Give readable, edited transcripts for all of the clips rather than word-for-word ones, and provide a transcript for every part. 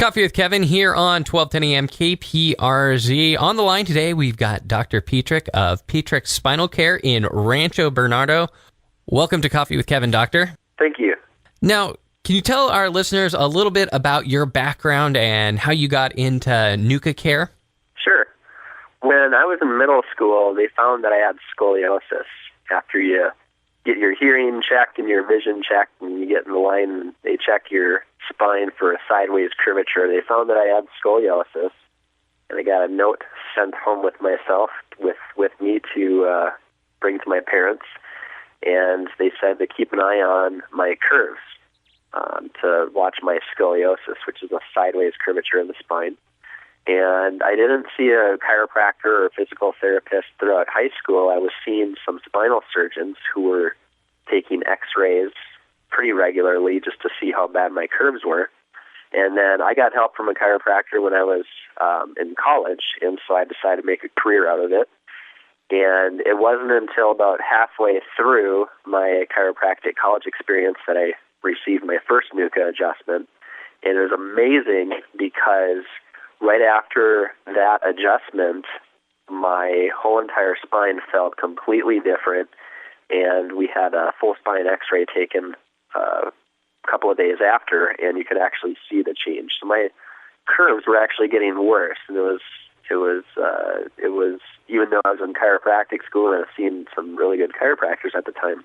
Coffee with Kevin here on 1210 AM KPRZ. On the line today, we've got Dr. Pietrek of Pietrek Spinal Care in Rancho Bernardo. Welcome to Coffee with Kevin, Doctor. Thank you. Now, can you tell our listeners a little bit about your background and how you got into NUCA care? Sure. When I was in middle school, they found that I had scoliosis. After you get your hearing checked and your vision checked and you get in the line and they check your spine for a sideways curvature, they found that I had scoliosis. And I got a note sent home with me to bring to my parents. And they said to keep an eye on my curves, to watch my scoliosis, which is a sideways curvature in the spine. And I didn't see a chiropractor or a physical therapist throughout high school. I was seeing some spinal surgeons who were taking x-rays pretty regularly just to see how bad my curves were. And then I got help from a chiropractor when I was in college, and so I decided to make a career out of it. And it wasn't until about halfway through my chiropractic college experience that I received my first NUCA adjustment. And it was amazing because right after that adjustment, my whole entire spine felt completely different, and we had a full spine x-ray taken a couple of days after, and you could actually see the change. So my curves were actually getting worse, and it was even though I was in chiropractic school and I was seeing some really good chiropractors at the time,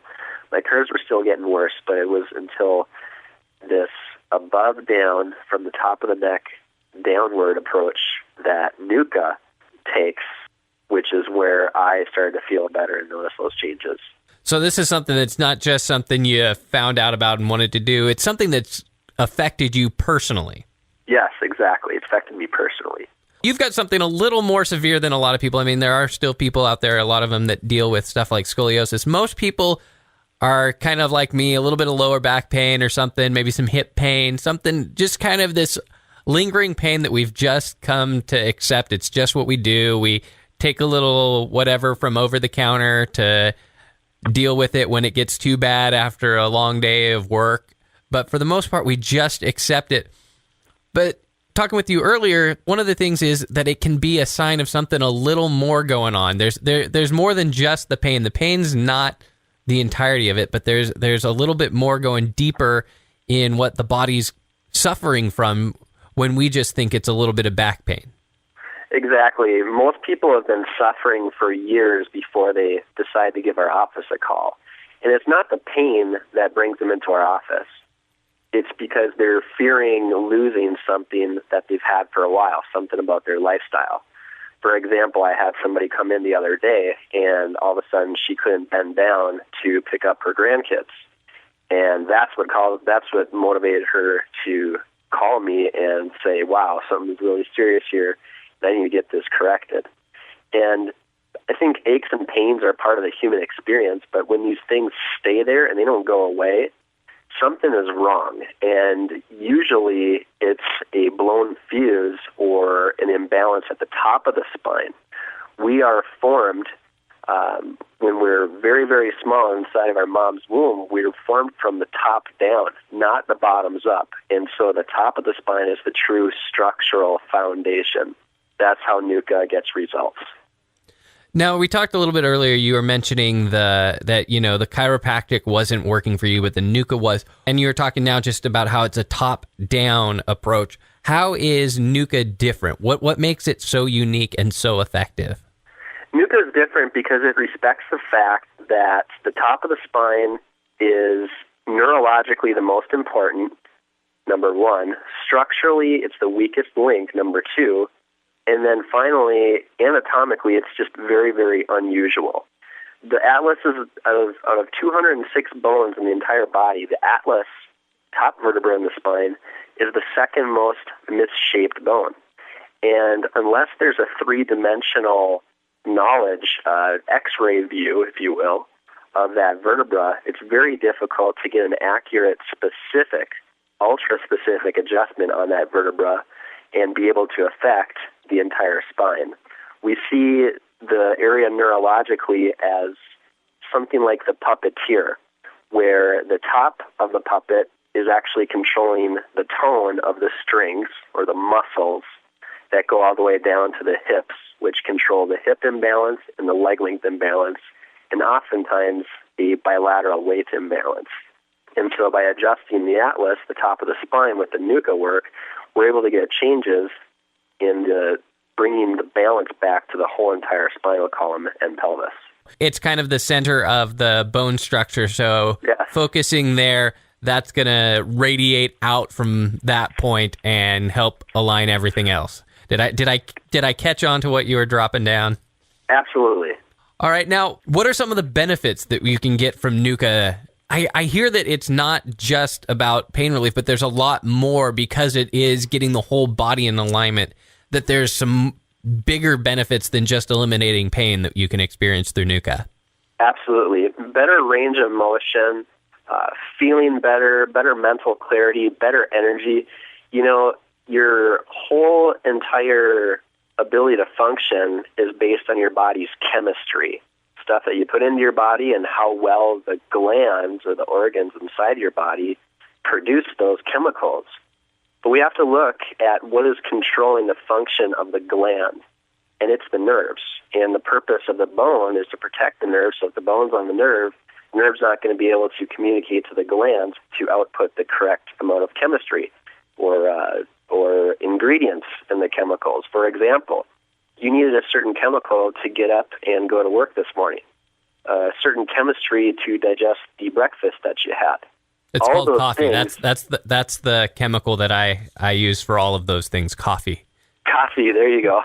my curves were still getting worse, but it was until this above down from the top of the neck downward approach that NUCA takes, which is where I started to feel better and notice those changes. So this is something that's not just something you found out about and wanted to do. It's something that's affected you personally. Yes, exactly. It's affected me personally. You've got something a little more severe than a lot of people. I mean, there are still people out there, a lot of them, that deal with stuff like scoliosis. Most people are kind of like me, a little bit of lower back pain or something, maybe some hip pain, something, just kind of this lingering pain that we've just come to accept. It's just what we do. We take a little whatever from over the counter to deal with it when it gets too bad after a long day of work. But for the most part, we just accept it. But talking with you earlier, one of the things is that it can be a sign of something a little more going on. There's more than just the pain. The pain's not the entirety of it, but there's a little bit more going deeper in what the body's suffering from when we just think it's a little bit of back pain. Exactly. Most people have been suffering for years before they decide to give our office a call. And it's not the pain that brings them into our office. It's because they're fearing losing something that they've had for a while, something about their lifestyle. For example, I had somebody come in the other day, and all of a sudden she couldn't bend down to pick up her grandkids. And that's what motivated her to call me and say, wow, something's really serious here. I need to get this corrected. And I think aches and pains are part of the human experience, but when these things stay there and they don't go away, something is wrong. And usually it's a blown fuse or an imbalance at the top of the spine. We are formed when we're very, very small inside of our mom's womb. We're formed from the top down, not the bottoms up. And so the top of the spine is the true structural foundation. That's how NUCA gets results. Now, we talked a little bit earlier, you were mentioning that the chiropractic wasn't working for you, but the NUCA was. And you were talking now just about how it's a top-down approach. How is NUCA different? What makes it so unique and so effective? NUCA is different because it respects the fact that the top of the spine is neurologically the most important, number one. Structurally, it's the weakest link, number two. And then finally, anatomically, it's just very, very unusual. The atlas is, out of 206 bones in the entire body, the atlas, top vertebra in the spine, is the second most misshaped bone. And unless there's a three-dimensional knowledge, X-ray view, if you will, of that vertebra, it's very difficult to get an accurate, specific, ultra-specific adjustment on that vertebra and be able to affect the entire spine. We see the area neurologically as something like the puppeteer, where the top of the puppet is actually controlling the tone of the strings or the muscles that go all the way down to the hips, which control the hip imbalance and the leg length imbalance, and oftentimes the bilateral weight imbalance. And so by adjusting the atlas, the top of the spine, with the NUCA work, we're able to get changes in bringing the balance back to the whole entire spinal column and pelvis. It's kind of the center of the bone structure, so focusing there, that's going to radiate out from that point and help align everything else. Did I catch on to what you were dropping down? Absolutely. All right. Now, what are some of the benefits that you can get from NUCA? I hear that it's not just about pain relief, but there's a lot more because it is getting the whole body in alignment, that there's some bigger benefits than just eliminating pain that you can experience through NUCA. Absolutely. Better range of motion, feeling better, better mental clarity, better energy. You know, your whole entire ability to function is based on your body's chemistry, stuff that you put into your body and how well the glands or the organs inside your body produce those chemicals. But we have to look at what is controlling the function of the gland, and it's the nerves. And the purpose of the bone is to protect the nerves. So if the bone's on the nerve's not going to be able to communicate to the glands to output the correct amount of chemistry or ingredients in the chemicals. For example, you needed a certain chemical to get up and go to work this morning, a certain chemistry to digest the breakfast that you had. It's all called coffee. That's the chemical that I use for all of those things. Coffee. Coffee. There you go.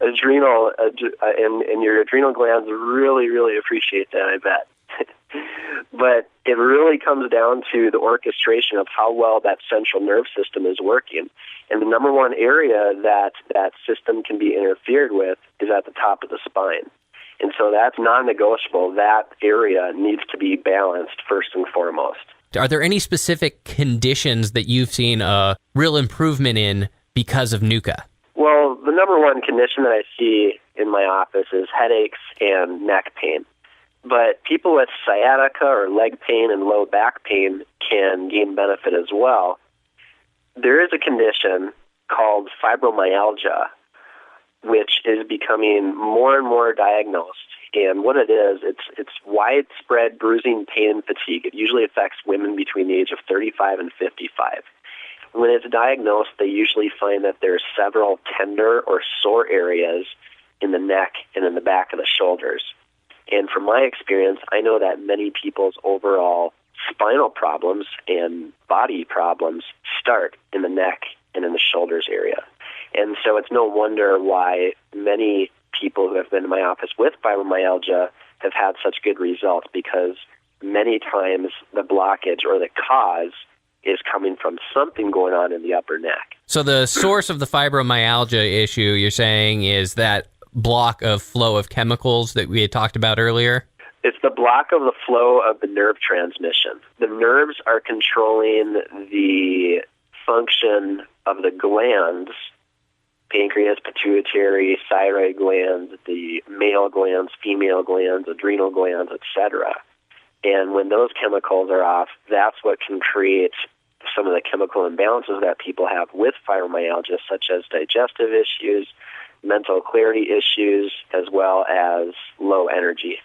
Adrenal and your adrenal glands really, really appreciate that, I bet. But it really comes down to the orchestration of how well that central nerve system is working. And the number one area that system can be interfered with is at the top of the spine. And so that's non-negotiable. That area needs to be balanced first and foremost. Are there any specific conditions that you've seen a real improvement in because of NUCA? Well, the number one condition that I see in my office is headaches and neck pain. But people with sciatica or leg pain and low back pain can gain benefit as well. There is a condition called fibromyalgia, which is becoming more and more diagnosed. And what it is, it's widespread bruising, pain, and fatigue. It usually affects women between the age of 35 and 55. When it's diagnosed, they usually find that there's several tender or sore areas in the neck and in the back of the shoulders. And from my experience, I know that many people's overall spinal problems and body problems start in the neck and in the shoulders area. And so it's no wonder why many people who have been in my office with fibromyalgia have had such good results, because many times the blockage or the cause is coming from something going on in the upper neck. So the source of the fibromyalgia issue, you're saying, is that block of flow of chemicals that we had talked about earlier? It's the block of the flow of the nerve transmission. The nerves are controlling the function of the glands, pancreas, pituitary, thyroid glands, the male glands, female glands, adrenal glands, etc. And when those chemicals are off, that's what can create some of the chemical imbalances that people have with fibromyalgia, such as digestive issues, mental clarity issues, as well as low energy.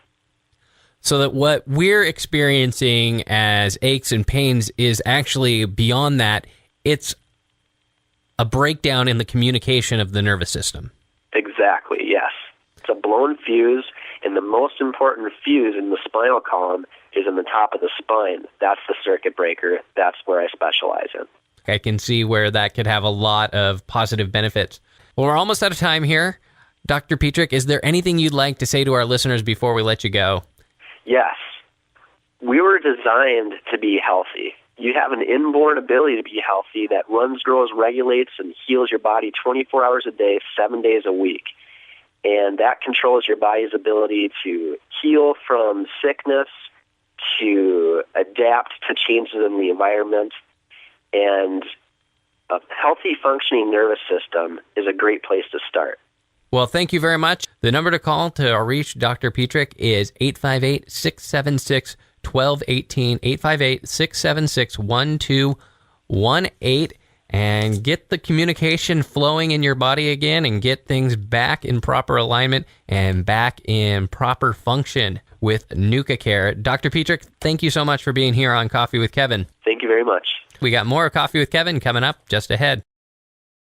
So that what we're experiencing as aches and pains is actually beyond that. It's a breakdown in the communication of the nervous system. Exactly, yes. It's a blown fuse, and the most important fuse in the spinal column is in the top of the spine. That's the circuit breaker. That's where I specialize in. I can see where that could have a lot of positive benefits. Well, we're almost out of time here. Dr. Pietrek, is there anything you'd like to say to our listeners before we let you go? Yes. We were designed to be healthy. You have an inborn ability to be healthy that runs, grows, regulates, and heals your body 24 hours a day, 7 days a week. And that controls your body's ability to heal from sickness, to adapt to changes in the environment. And a healthy functioning nervous system is a great place to start. Well, thank you very much. The number to call to reach Dr. Pietrek is 858-676-2626. 1218, 858-676-1218, and get the communication flowing in your body again and get things back in proper alignment and back in proper function with Nuka Care. Dr. Pietrek, thank you so much for being here on Coffee with Kevin. Thank you very much. We got more Coffee with Kevin coming up just ahead.